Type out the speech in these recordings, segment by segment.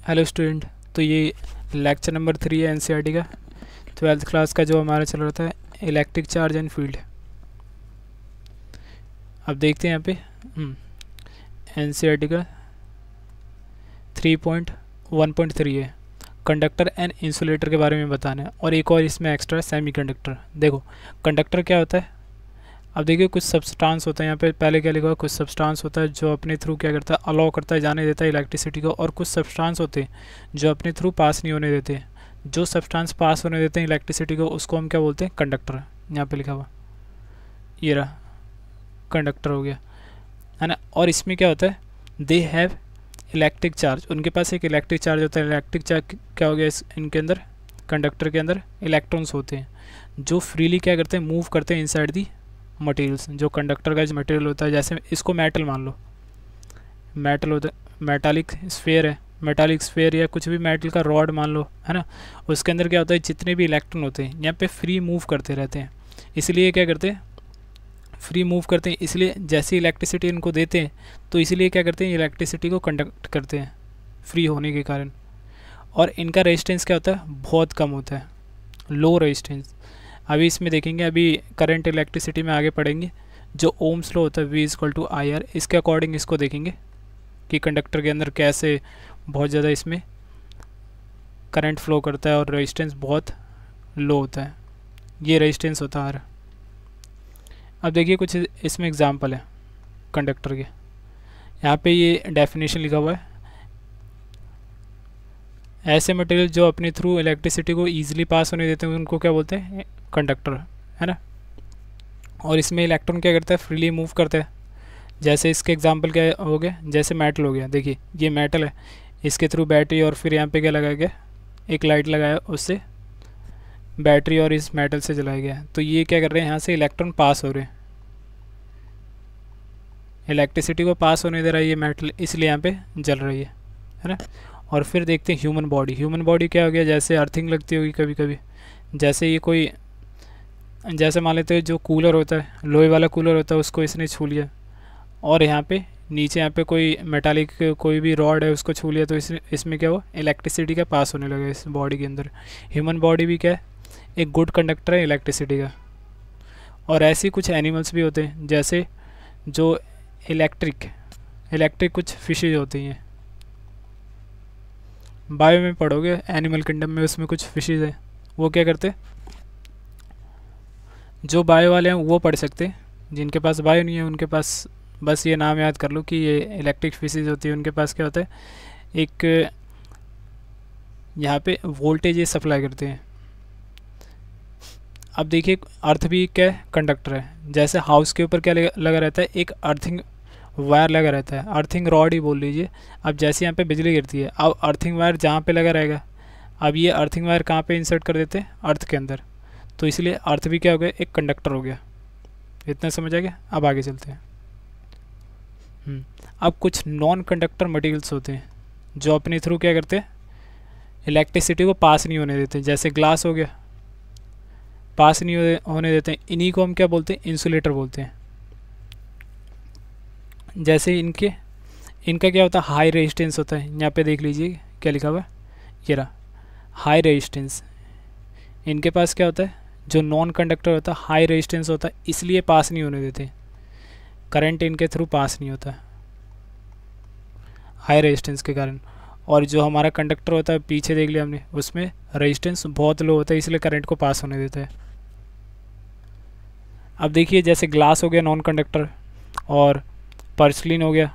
Hello student. तो ये lecture number 3 है एनसीईआरटी का 12th क्लास का, जो हमारा चल रहा था इलेक्ट्रिक चार्ज एंड फील्ड। अब देखते हैं यहाँ पे एनसीईआरटी का 3.1.3 है, कंडक्टर एंड इंसुलेटर के बारे में बताना है। और एक और इसमें एक्स्ट्रा सेमीकंडक्टर। देखो कंडक्टर क्या होता है। अब देखिए कुछ सब्सटेंस होता है, यहाँ पे पहले क्या लिखा हुआ, कुछ सब्सटेंस होता है जो अपने थ्रू क्या करता है, अलाउ करता है, जाने देता है इलेक्ट्रिसिटी को। और कुछ सब्सटेंस होते हैं जो अपने थ्रू पास नहीं होने देते। जो सब्सटेंस पास होने देते हैं इलेक्ट्रिसिटी को, उसको हम क्या बोलते हैं, कंडक्टर। यहाँ पे लिखा हुआ ये रहा, कंडक्टर हो गया, है ना। और इसमें क्या होता है, दे हैव इलेक्ट्रिक चार्ज, उनके पास एक इलेक्ट्रिक चार्ज होता है। इलेक्ट्रिक चार्ज क्या हो गया, इनके अंदर कंडक्टर के अंदर इलेक्ट्रॉन्स होते हैं जो फ्रीली क्या करते हैं, मूव करते हैं इनसाइड दी मटेरियल्स। जो कंडक्टर का जो मटेरियल होता है, जैसे इसको मेटल मान लो, मेटल होता है, मेटालिक स्फीयर है, मेटालिक स्फीयर या कुछ भी मेटल का रॉड मान लो, है ना। उसके अंदर क्या होता है, जितने भी इलेक्ट्रॉन होते हैं यहाँ पे फ्री मूव करते रहते हैं। इसलिए क्या करते हैं, फ्री मूव करते हैं। इसलिए जैसे इलेक्ट्रिसिटी इनको देते हैं तो इसलिए क्या करते हैं, इलेक्ट्रिसिटी को कंडक्ट करते हैं फ्री होने के कारण। और इनका रेजिस्टेंस क्या होता है, बहुत कम होता है, लो रेजिस्टेंस। अभी इसमें देखेंगे, अभी करंट इलेक्ट्रिसिटी में आगे पढ़ेंगे। जो ओम्स लॉ होता है V=IR, इसके अकॉर्डिंग इसको देखेंगे कि कंडक्टर के अंदर कैसे बहुत ज़्यादा इसमें करंट फ्लो करता है और रेजिस्टेंस बहुत लो होता है। ये रेजिस्टेंस होता है R। अब देखिए कुछ इसमें एग्जांपल है कंडक्टर के। यहाँ पे ये डेफिनेशन लिखा हुआ है, ऐसे मटेरियल जो अपने थ्रू इलेक्ट्रिसिटी को ईजिली पास होने देते हैं उनको क्या बोलते हैं, कंडक्टर, है ना। और इसमें इलेक्ट्रॉन क्या करता है, फ्रीली मूव करता है। जैसे इसके एग्जांपल क्या हो गया, जैसे मेटल हो गया, देखिए ये मेटल है, इसके थ्रू बैटरी, और फिर यहाँ पे क्या लगाया गया, एक लाइट लगाया, उससे बैटरी और इस मेटल से जलाया गया। तो ये क्या कर रहे हैं, यहाँ से इलेक्ट्रॉन पास हो रहे हैं, इलेक्ट्रिसिटी को पास होने दे रहा है ये मेटल, इसलिए यहाँ पे जल रही है ना। और फिर देखते हैं ह्यूमन बॉडी। ह्यूमन बॉडी क्या हो गया, जैसे अर्थिंग लगती होगी कभी कभी, जैसे ये कोई, जैसे मान लेते हैं जो कूलर होता है, लोहे वाला कूलर होता है, उसको इसने छू लिया, और यहाँ पे नीचे यहाँ पे कोई मेटालिक कोई भी रॉड है, उसको छू लिया, तो इसमें क्या हुआ, इलेक्ट्रिसिटी का पास होने लगा इस बॉडी के अंदर। ह्यूमन बॉडी भी क्या है, एक गुड कंडक्टर है इलेक्ट्रिसिटी का। और ऐसी कुछ एनिमल्स भी होते हैं, जैसे जो इलेक्ट्रिक कुछ फिशेज होती हैं, बायो में पढ़ोगे एनिमल किंगडम में, उसमें कुछ फिशेज है, वो क्या करते, जो बायो वाले हैं वो पढ़ सकते हैं, जिनके पास बायो नहीं है उनके पास बस ये नाम याद कर लो कि ये इलेक्ट्रिक फिशेज होती है। उनके पास क्या होता है, एक यहाँ पे वोल्टेज ये सप्लाई करते हैं। अब देखिए अर्थ भी क्या है, कंडक्टर है। जैसे हाउस के ऊपर क्या लगा रहता है, एक अर्थिंग वायर लगा रहता है, अर्थिंग रॉड ही बोल लीजिए। अब जैसे यहाँ पे बिजली गिरती है, अब अर्थिंग वायर जहाँ पे लगा रहेगा, अब ये अर्थिंग वायर कहाँ पे इंसर्ट कर देते हैं, अर्थ के अंदर। तो इसलिए अर्थ भी क्या हो गया, एक कंडक्टर हो गया। इतना समझ आ गया। अब आगे चलते हैं। अब कुछ नॉन कंडक्टर मटेरियल्स होते हैं जो अपने थ्रू क्या करते हैं, इलेक्ट्रिसिटी को पास नहीं होने देते। जैसे ग्लास हो गया, पास नहीं होने देते हैं, इन्हीं को हम क्या बोलते हैं, इंसुलेटर बोलते हैं। जैसे इनका क्या होता है, हाई रेजिस्टेंस होता है। यहाँ पे देख लीजिए क्या लिखा हुआ है, ये रहा, हाई रेजिस्टेंस। इनके पास क्या होता है, जो नॉन कंडक्टर होता है, हाई रेजिस्टेंस होता है, इसलिए पास नहीं होने देते, करंट इनके थ्रू पास नहीं होता है हाई रेजिस्टेंस के कारण। और जो हमारा कंडक्टर होता है, पीछे देख लिया हमने, उसमें रेजिस्टेंस बहुत लो होता है, इसलिए करंट को पास होने देता है। अब देखिए जैसे ग्लास हो गया नॉन कंडक्टर, और पर्सलिन हो गया,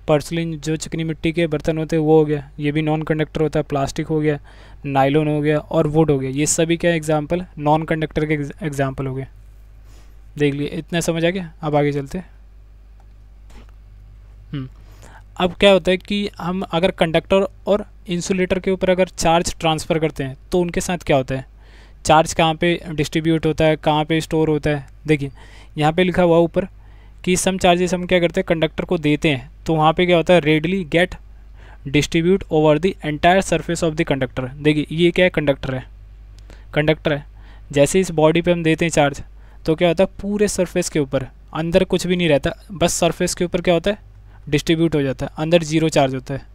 पर्सलिन जो चिकनी मिट्टी के बर्तन होते हैं वो हो गया, ये भी नॉन कंडक्टर होता है। प्लास्टिक हो गया, नायलॉन हो गया, और वुड हो गया, ये सभी क्या एग्जांपल, नॉन कंडक्टर के एग्जांपल हो गए। देख लिए, इतना समझ आ गया। अब आगे चलते हैं। अब क्या होता है कि हम अगर कंडक्टर और इंसुलेटर के ऊपर अगर चार्ज ट्रांसफ़र करते हैं तो उनके साथ क्या होता है, चार्ज कहाँ पे डिस्ट्रीब्यूट होता है, कहाँ पे स्टोर होता है। देखिए यहाँ पे लिखा हुआ ऊपर कि सम चार्जेस हम क्या करते हैं, कंडक्टर को देते हैं, तो वहाँ पे क्या होता है, readily get distribute over the entire surface of the conductor. देखिए ये क्या है, कंडक्टर है। जैसे इस बॉडी पे हम देते हैं चार्ज, तो क्या होता है, पूरे सरफेस के ऊपर, अंदर कुछ भी नहीं रहता, बस सरफेस के ऊपर क्या होता है, डिस्ट्रीब्यूट हो जाता है, अंदर जीरो चार्ज होता है।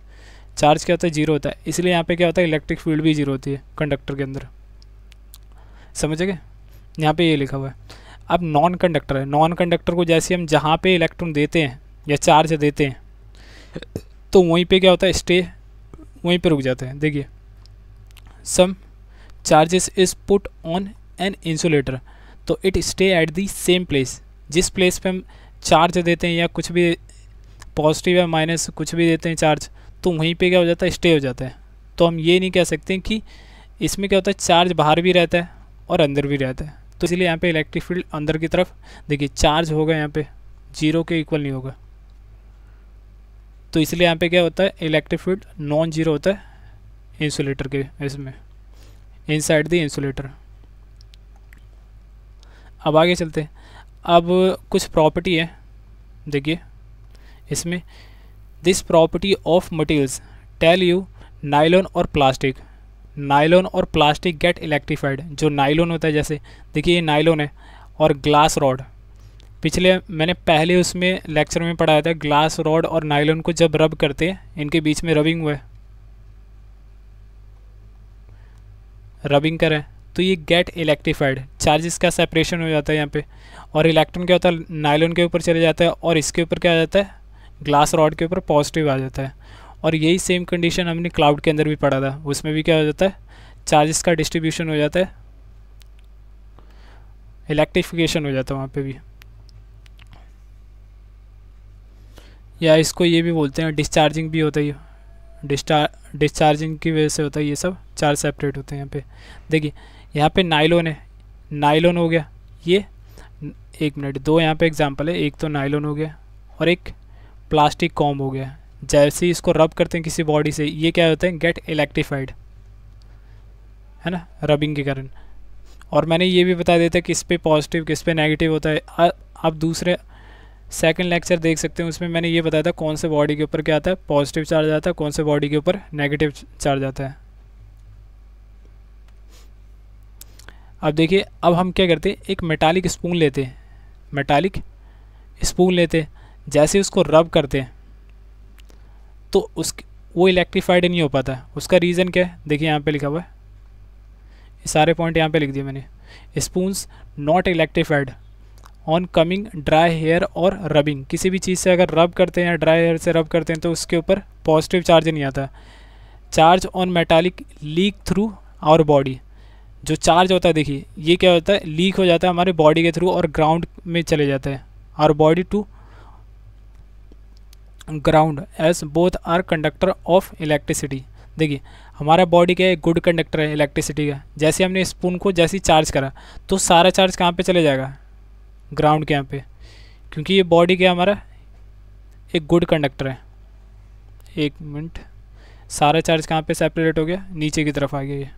चार्ज क्या होता है, जीरो होता है, इसलिए यहाँ पे क्या होता है, इलेक्ट्रिक फील्ड भी जीरो होती है कंडक्टर के अंदर। समझ गए, यहाँ पे ये लिखा हुआ है। अब नॉन कंडक्टर है, नॉन कंडक्टर को जैसे हम जहाँ पे इलेक्ट्रॉन देते हैं या चार्ज देते हैं तो वहीं पे क्या होता है, स्टे वहीं पे रुक जाते हैं। देखिए, some charges is put on an insulator तो it stay at the same place. जिस प्लेस पे हम चार्ज देते हैं या कुछ भी पॉजिटिव या माइनस कुछ भी देते हैं चार्ज, तो वहीं पे क्या हो जाता है, स्टे हो जाता है। तो हम ये नहीं कह सकते कि इसमें क्या होता है, चार्ज बाहर भी रहता है और अंदर भी रहता है। तो इसलिए यहाँ पे इलेक्ट्रिक फील्ड अंदर की तरफ, देखिए चार्ज होगा यहाँ पे जीरो के इक्वल नहीं होगा, तो इसलिए यहाँ पे क्या होता है, इलेक्ट्रिक फील्ड नॉन जीरो होता है इंसुलेटर के इसमें, इनसाइड द इंसुलेटर। अब आगे चलते हैं। अब कुछ प्रॉपर्टी है, देखिए इसमें, this property of materials tell you nylon और प्लास्टिक, नायलॉन और प्लास्टिक गेट इलेक्ट्रीफाइड। जो नायलॉन होता है, जैसे देखिए ये नायलॉन है और ग्लास रॉड, पिछले मैंने पहले उसमें लेक्चर में पढ़ाया था, ग्लास रॉड और नायलॉन को जब रब करते हैं, इनके बीच में रबिंग हुआ है, रबिंग करें तो ये गेट इलेक्ट्रीफाइड, चार्जेस का सेपरेशन हो जाता है यहाँ पे, और इलेक्ट्रॉन क्या होता है, नायलॉन के ऊपर चले जाता है और इसके ऊपर क्या आ जाता है, ग्लास रॉड के ऊपर पॉजिटिव आ जाता है। और यही सेम कंडीशन हमने क्लाउड के अंदर भी पढ़ा था, उसमें भी क्या हो जाता है, चार्जेस का डिस्ट्रीब्यूशन हो जाता है, इलेक्ट्रिफिकेशन हो जाता है वहाँ पे भी, या इसको ये भी बोलते हैं डिस्चार्जिंग भी होता है, डिस्चार्जिंग की वजह से होता है, ये सब चार्ज सेपरेट होते हैं यहाँ पे। देखिए यहाँ पे नायलॉन है, नायलॉन हो गया ये, एक मिनट, दो यहाँ पे एग्जांपल है, एक तो नायलॉन हो गया और एक प्लास्टिक कॉम हो गया। जैसे ही इसको रब करते हैं किसी बॉडी से, ये क्या होता है, गेट इलेक्ट्रीफाइड, है ना, रबिंग के कारण। और मैंने ये भी बता देता है किस पे पॉजिटिव किस पे नेगेटिव होता है। आप दूसरे सेकंड लेक्चर देख सकते हैं, उसमें मैंने ये बताया था कौन से बॉडी के ऊपर क्या आता है, पॉजिटिव चार्ज आता है, कौन से बॉडी के ऊपर नेगेटिव चार्ज आता है। अब देखिए, अब हम क्या करते हैं, एक मेटालिक स्पून लेते हैं, मेटालिक स्पून लेते हैं, जैसे उसको रब करते हैं तो वो इलेक्ट्रीफाइड नहीं हो पाता है। उसका रीज़न क्या है, देखिए यहाँ पे लिखा हुआ है, ये सारे पॉइंट यहाँ पे लिख दिए मैंने। Spoons not electrified on combing dry hair और रबिंग, किसी भी चीज़ से अगर रब करते हैं या ड्राई हेयर से रब करते हैं तो उसके ऊपर पॉजिटिव चार्ज नहीं आता। Charge on metallic leak through our body, जो चार्ज होता है देखिए ये क्या होता है, लीक हो जाता है हमारे बॉडी के थ्रू और ग्राउंड में चले जाता है, our body to ground as both are conductor of electricity. देखिए हमारा बॉडी क्या है, गुड कंडक्टर है इलेक्ट्रिसिटी का। जैसे हमने स्पून को जैसे चार्ज करा तो सारा चार्ज कहाँ पे चले जाएगा, ग्राउंड के यहाँ पे, क्योंकि ये बॉडी क्या हमारा एक गुड कंडक्टर है। एक मिनट, सारा चार्ज कहाँ पे सेपरेट हो गया, नीचे की तरफ आ गया ये,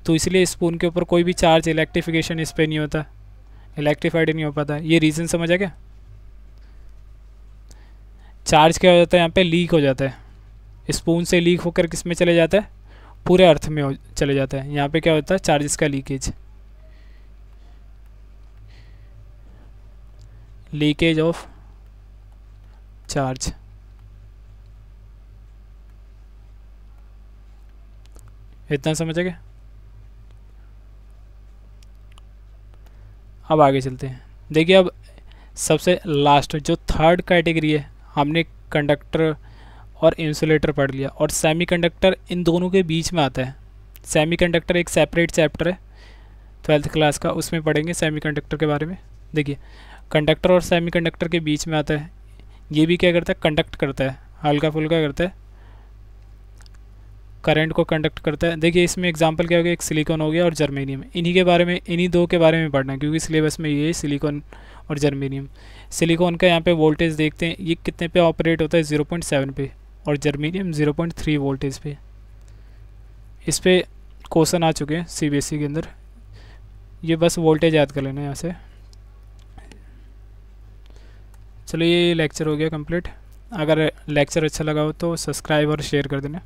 तो इसलिए स्पून के ऊपर कोई भी चार्ज इलेक्ट्रिफिकेशन इस पर नहीं होता, इलेक्ट्रीफाइड नहीं हो पाता। ये रीज़न समझ आ गया। चार्ज क्या हो जाता है यहाँ पे, लीक हो जाता है, स्पून से लीक होकर किस में चले जाता है, पूरे अर्थ में चले जाता है। यहाँ पे क्या होता है, चार्जेस का लीकेज, लीकेज ऑफ चार्ज। इतना समझ गए। अब आगे चलते हैं। देखिए अब सबसे लास्ट जो थर्ड कैटेगरी है, हमने कंडक्टर और इंसुलेटर पढ़ लिया, और सेमीकंडक्टर इन दोनों के बीच में आता है। सेमीकंडक्टर एक सेपरेट चैप्टर है 12th क्लास का, उसमें पढ़ेंगे सेमीकंडक्टर के बारे में। देखिए कंडक्टर और सेमीकंडक्टर के बीच में आता है। ये भी क्या करता है, कंडक्ट करता है, हल्का फुल्का करता है, करंट को कंडक्ट करता है। देखिए इसमें एग्जांपल क्या हो गया, एक सिलिकॉन हो गया और जर्मेनियम। इन्हीं के बारे में, इन्हीं दो के बारे में पढ़ना है क्योंकि सिलेबस में ये सिलिकॉन और जर्मेनियम। सिलिकॉन का यहाँ पे वोल्टेज देखते हैं, ये कितने पे ऑपरेट होता है, 0.7 पे, और जर्मेनियम 0.3 वोल्टेज पे। इस पे क्वेश्चन आ चुके हैं CBSE के अंदर, ये बस वोल्टेज याद कर लेना यहाँ से। चलो ये लेक्चर हो गया कंप्लीट। अगर लेक्चर अच्छा लगा हो तो सब्सक्राइब और शेयर कर देना।